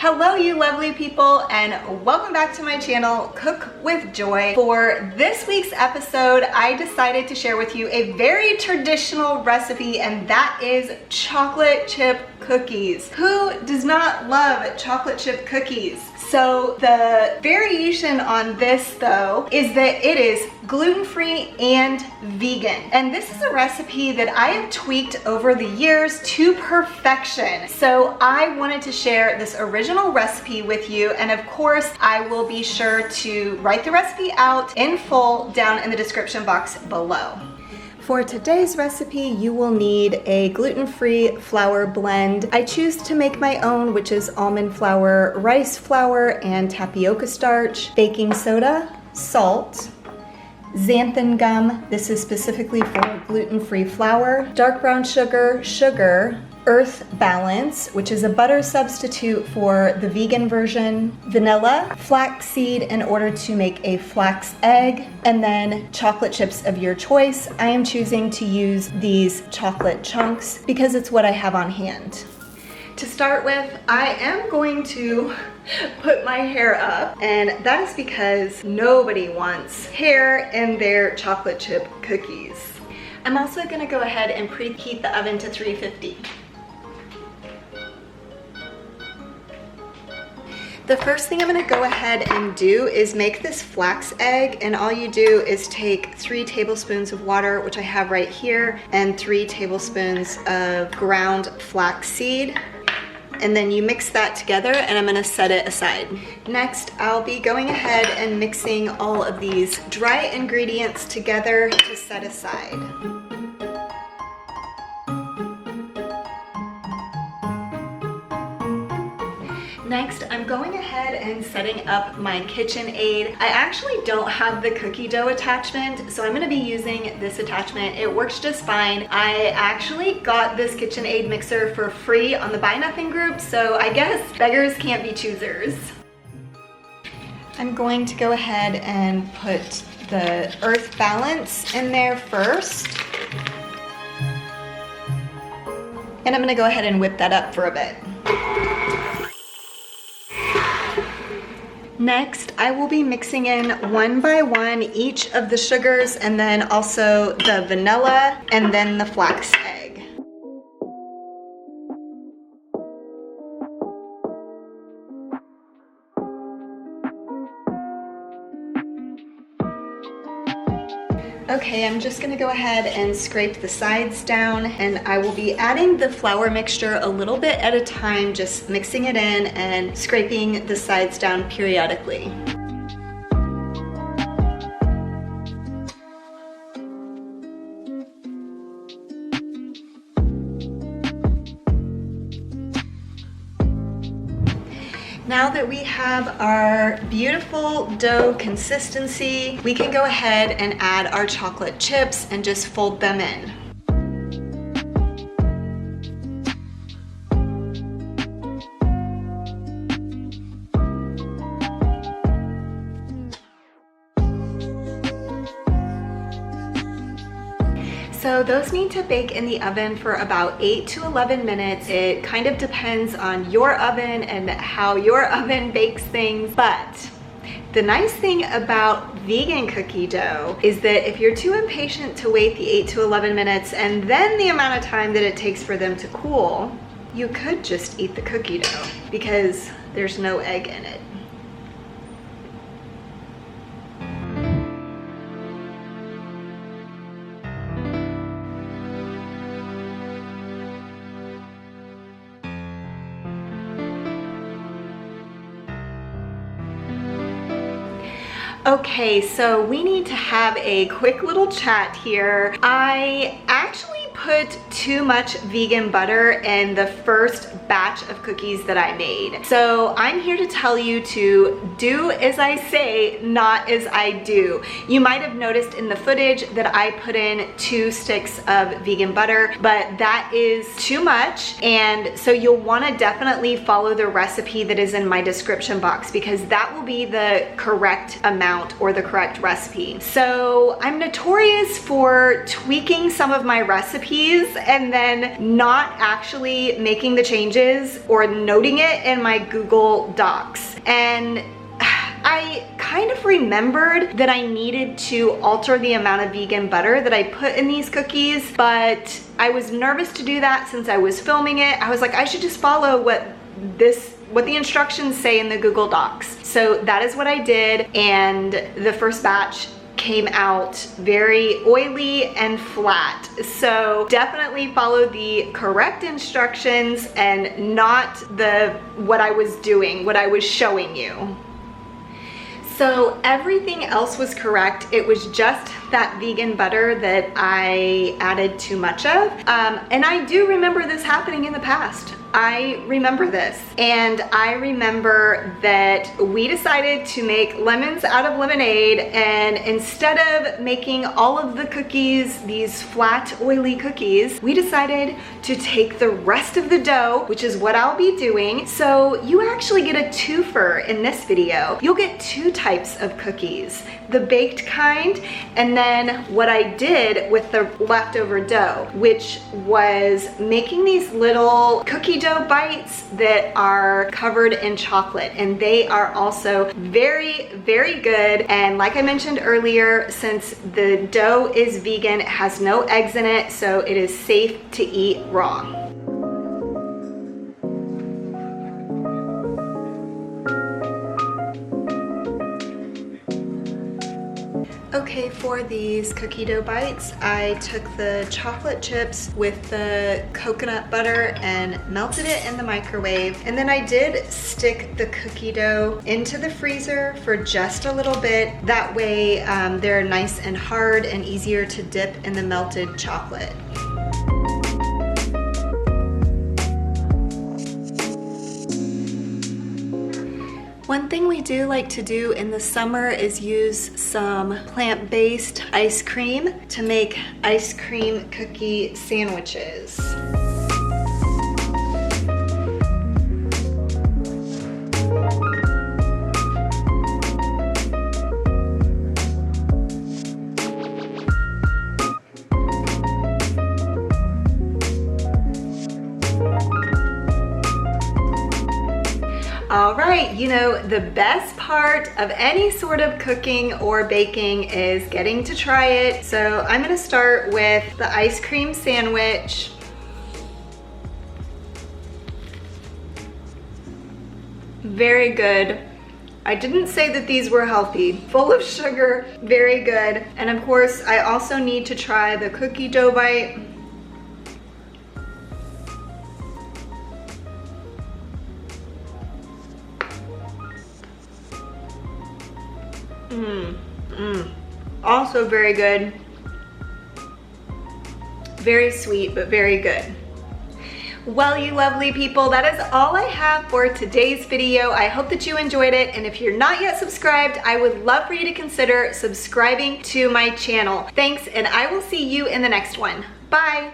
Hello you lovely people, and welcome back to my channel, Cook with Joy. For this week's episode, I decided to share with you a very traditional recipe, and that is chocolate chip cookies. Who does not love chocolate chip cookies? So the variation on this though is that it is gluten-free and vegan. And this is a recipe that I have tweaked over the years to perfection. So I wanted to share this original recipe with you, and of course I will be sure to write the recipe out in full down in the description box below. For today's recipe, you will need a gluten-free flour blend. I choose to make my own, which is almond flour, rice flour, and tapioca starch, baking soda, salt, xanthan gum, this is specifically for gluten-free flour, dark brown sugar, earth balance, which is a butter substitute for the vegan version, vanilla, flax seed in order to make a flax egg, and then chocolate chips of your choice. I am choosing to use these chocolate chunks because it's what I have on hand. To start with, I am going to put my hair up, and that is because nobody wants hair in their chocolate chip cookies. I'm also gonna go ahead and preheat the oven to 350. The first thing I'm gonna go ahead and do is make this flax egg, and all you do is take 3 tablespoons of water, which I have right here, and 3 tablespoons of ground flax seed. And then you mix that together, and I'm gonna set it aside. Next, I'll be going ahead and mixing all of these dry ingredients together to set aside. Next, I'm going ahead and setting up my KitchenAid. I actually don't have the cookie dough attachment, so I'm gonna be using this attachment. It works just fine. I actually got this KitchenAid mixer for free on the Buy Nothing group, so I guess beggars can't be choosers. I'm going to go ahead and put the earth balance in there first. And I'm gonna go ahead and whip that up for a bit. Next, I will be mixing in one by one each of the sugars, and then also the vanilla, and then the flax egg. Okay, I'm just gonna go ahead and scrape the sides down, and I will be adding the flour mixture a little bit at a time, just mixing it in and scraping the sides down periodically. Now that we have our beautiful dough consistency, we can go ahead and add our chocolate chips and just fold them in. So those need to bake in the oven for about 8 to 11 minutes. It kind of depends on your oven and how your oven bakes things, but the nice thing about vegan cookie dough is that if you're too impatient to wait the 8 to 11 minutes and then the amount of time that it takes for them to cool, you could just eat the cookie dough because there's no egg in it. Okay, so we need to have a quick little chat here. I actually put too much vegan butter in the first batch of cookies that I made. So I'm here to tell you to do as I say, not as I do. You might have noticed in the footage that I put in 2 sticks of vegan butter, but that is too much. And so you'll wanna definitely follow the recipe that is in my description box, because that will be the correct amount or the correct recipe. So I'm notorious for tweaking some of my recipes cookies and then not actually making the changes or noting it in my Google Docs. And I kind of remembered that I needed to alter the amount of vegan butter that I put in these cookies, but I was nervous to do that since I was filming it. I was like, I should just follow what the instructions say in the Google Docs. So that is what I did, and the first batch came out very oily and flat. So definitely follow the correct instructions and not what I was doing, what I was showing you. So everything else was correct. It was just that vegan butter that I added too much of. And I do remember this happening in the past. I remember this. And I remember that we decided to make lemons out of lemonade, and instead of making all of the cookies, these flat, oily cookies, we decided to take the rest of the dough, which is what I'll be doing. So you actually get a twofer in this video. You'll get two types of cookies, the baked kind, and then what I did with the leftover dough, which was making these little cookie dough bites that are covered in chocolate, and they are also very, very good. And like I mentioned earlier, since the dough is vegan, it has no eggs in it, so it is safe to eat raw. Okay, for these cookie dough bites, I took the chocolate chips with the coconut butter and melted it in the microwave. And then I did stick the cookie dough into the freezer for just a little bit. That way they're nice and hard and easier to dip in the melted chocolate. One thing we do like to do in the summer is use some plant-based ice cream to make ice cream cookie sandwiches. All right, you know, the best part of any sort of cooking or baking is getting to try it. So I'm gonna start with the ice cream sandwich. Very good. I didn't say that these were healthy. Full of sugar, very good. And of course, I also need to try the cookie dough bite. Also very good. Very sweet, but very good. Well, you lovely people, that is all I have for today's video. I hope that you enjoyed it, and if you're not yet subscribed, I would love for you to consider subscribing to my channel. Thanks, and I will see you in the next one. Bye.